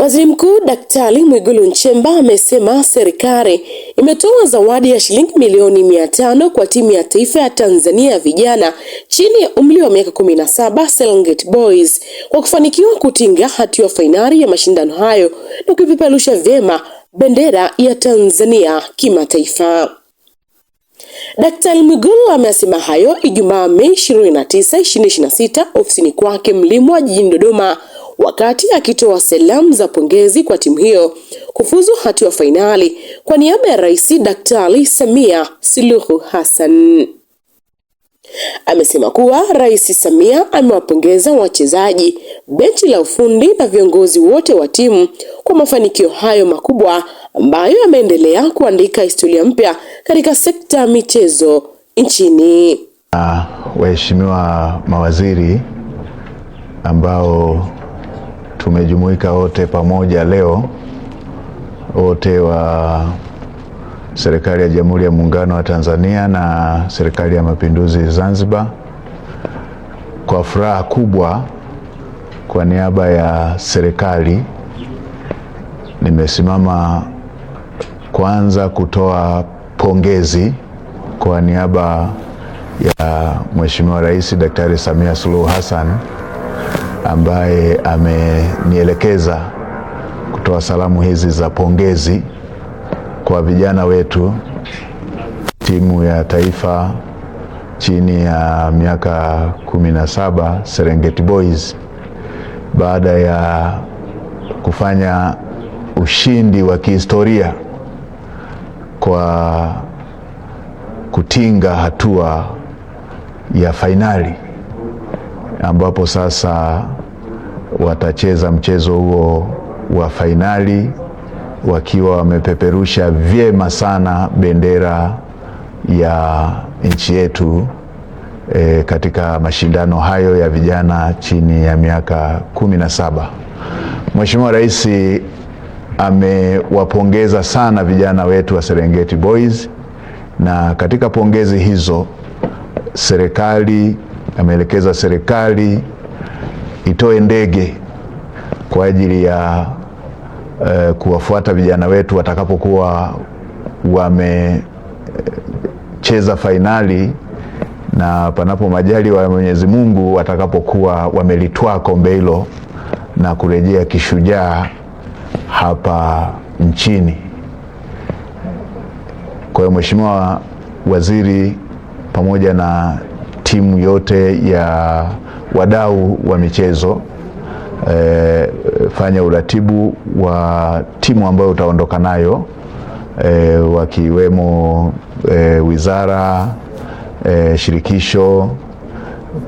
Waziri Mkuu Daktari Mwigulu Nchemba amesema serikali imetoa zawadi ya shilingi milioni 500 kwa timu ya taifa ya Tanzania ya vijana chini ya umri wa miaka 17 Serengeti Boys kwa kufanikiwa kutinga hatua fainali ya mashindano hayo na kuipeperusha vyema bendera ya Tanzania kimataifa. Daktari Mwigulu amesema hayo Ijumaa Mei 29, 2026 ofisini kwake Mlimwa jijini Dodoma wakati akitoa salamu za pongezi kwa timu hiyo kufuzu hatua fainali kwa niaba ya Rais Daktari Samia Suluhu Hassan. Amesema kuwa Rais Samia amewapongeza wachezaji, benchi la ufundi na viongozi wote wa timu kwa mafanikio hayo makubwa ambayo yameendelea kuandika historia mpya katika sekta ya michezo nchini. Waheshimiwa mawaziri ambao tumejumuika wote pamoja leo, wote wa Serikali ya Jamhuri ya Muungano wa Tanzania na Serikali ya Mapinduzi Zanzibar, kwa furaha kubwa kwa niaba ya serikali nimesimama kwanza kutoa pongezi kwa niaba ya Mheshimiwa Rais Daktari Samia Suluhu Hassan ambaye amenielekeza kutoa salamu hizi za pongezi kwa vijana wetu, timu ya taifa chini ya miaka 17 Serengeti Boys, baada ya kufanya ushindi wa kihistoria kwa kutinga hatua ya fainali, ambapo sasa watacheza mchezo huo wa fainali wakiwa wamepeperusha vyema sana bendera ya nchi yetu katika mashindano hayo ya vijana chini ya miaka 17. Mheshimiwa Rais amewapongeza sana vijana wetu wa Serengeti Boys, na katika pongezi hizo ameelekeza serikali itoe ndege kwa ajili ya kuwafuata vijana wetu watakapokuwa wamecheza fainali, na panapo majaliwa ya Mwenyezi Mungu watakapokuwa wamelitwaa kombe hilo na kurejea kishujaa hapa nchini. Kwa hiyo Mheshimiwa Waziri pamoja na timu yote ya wadau wa michezo, fanya uratibu wa timu ambayo utaondoka nayo, wakiwemo wizara, shirikisho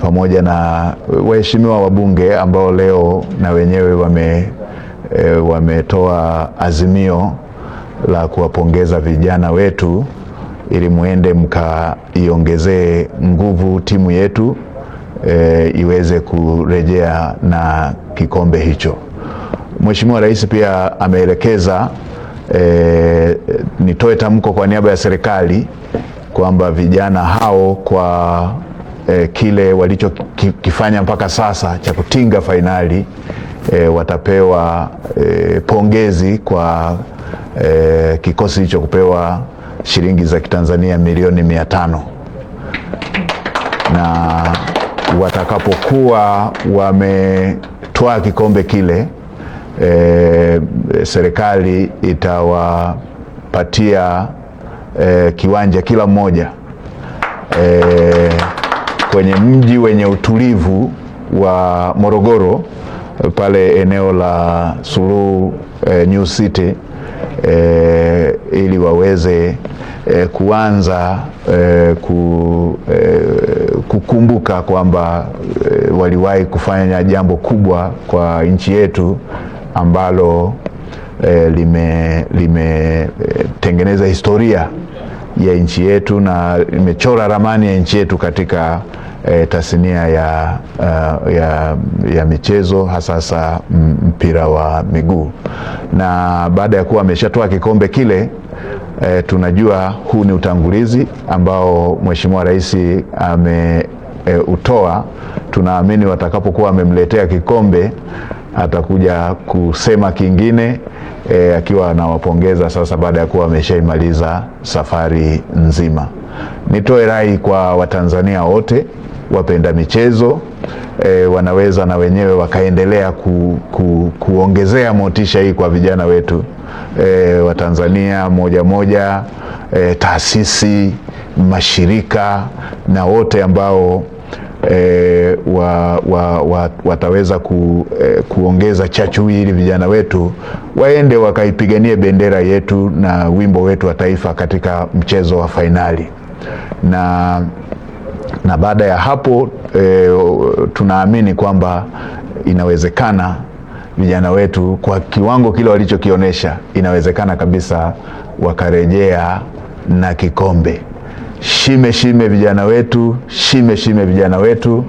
pamoja na waheshimiwa wabunge ambao leo na wenyewe wametoa azimio la kuwapongeza vijana wetu ili muende mkaiongezee nguvu timu yetu iweze kurejea na kikombe hicho. Mheshimiwa Rais pia ameelekeza nitoe tamko kwa niaba ya serikali kwamba vijana hao kwa kile walichokifanya mpaka sasa cha kutinga fainali watapewa pongezi kwa kikosi hicho kupewa shilingi za Kitanzania milioni 500, na watakapokuwa wametwaa kikombe kile, serikali itawapatia kiwanja kila mmoja kwenye mji wenye utulivu wa Morogoro, pale eneo la Suluhu New City, ili waweze kuanza kukumbuka kwamba waliwahi kufanya jambo kubwa kwa nchi yetu ambalo limetengeneza historia ya nchi yetu na limechora ramani ya nchi yetu katika tasnia ya michezo, hasa mpira wa miguu. Na baada ya kuwa ameshatoa kikombe kile, tunajua huu ni utangulizi ambao Mheshimiwa Rais ameutoa. Tunaamini watakapokuwa wamemletea kikombe atakuja kusema kingine akiwa anawapongeza sasa baada ya kuwa ameshaimaliza safari nzima. Nitoe rai kwa Watanzania wote wapenda michezo, wanaweza na wenyewe wakaendelea kuongezea motisha hii kwa vijana wetu Watanzania moja, taasisi, mashirika na wote ambao wataweza kuongeza chachu ili vijana wetu waende wakaipiganie bendera yetu na wimbo wetu wa taifa katika mchezo wa fainali. Na baada ya hapo tunaamini kwamba inawezekana vijana wetu kwa kiwango kile walichokionyesha, inawezekana kabisa wakarejea na kikombe. Shime vijana wetu, shime vijana wetu,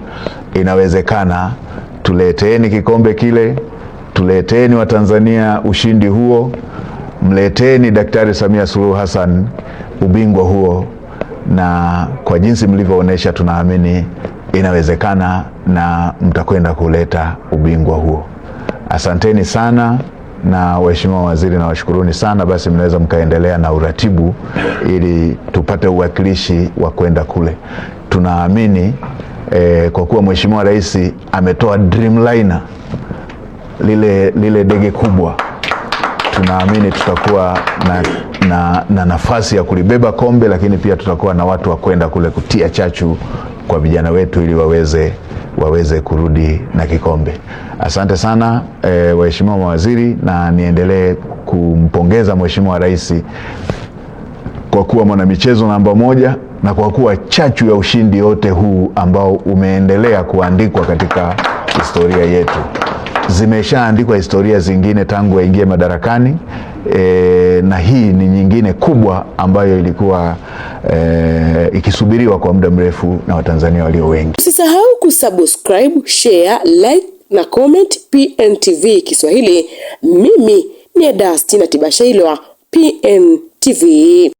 inawezekana. Tuleteeni kikombe kile, tuleteeni Watanzania ushindi huo, mleteni Daktari Samia Suluhu Hassan ubingwa huo, na kwa jinsi mlivyoonyesha tunaamini inawezekana na mtakwenda kuleta ubingwa huo. Asanteni sana, na waheshimiwa waziri na washukuruni sana. Basi mnaweza mkaendelea na uratibu ili tupate uwakilishi wa kwenda kule. Tunaamini kwa kuwa Mheshimiwa Rais ametoa Dreamliner, lile ndege kubwa, tunaamini tutakuwa na nafasi ya kulibeba kombe, lakini pia tutakuwa na watu wa kwenda kule kutia chachu kwa vijana wetu ili waweze kurudi na kikombe. Asante sana waheshimiwa mawaziri, na niendelee kumpongeza Mheshimiwa Rais kwa kuwa mwanamichezo namba moja na kwa kuwa chachu ya ushindi yote huu ambao umeendelea kuandikwa katika historia yetu. Zimeshaandikwa historia zingine tangu aingie madarakani, na hii ni nyingine kubwa ambayo ilikuwa ikisubiriwa kwa muda mrefu na Watanzania walio wengi. Usisahau kusubscribe, share, like na comment PNTV Kiswahili. Mimi ni Edastina Tibashailwa, PNTV.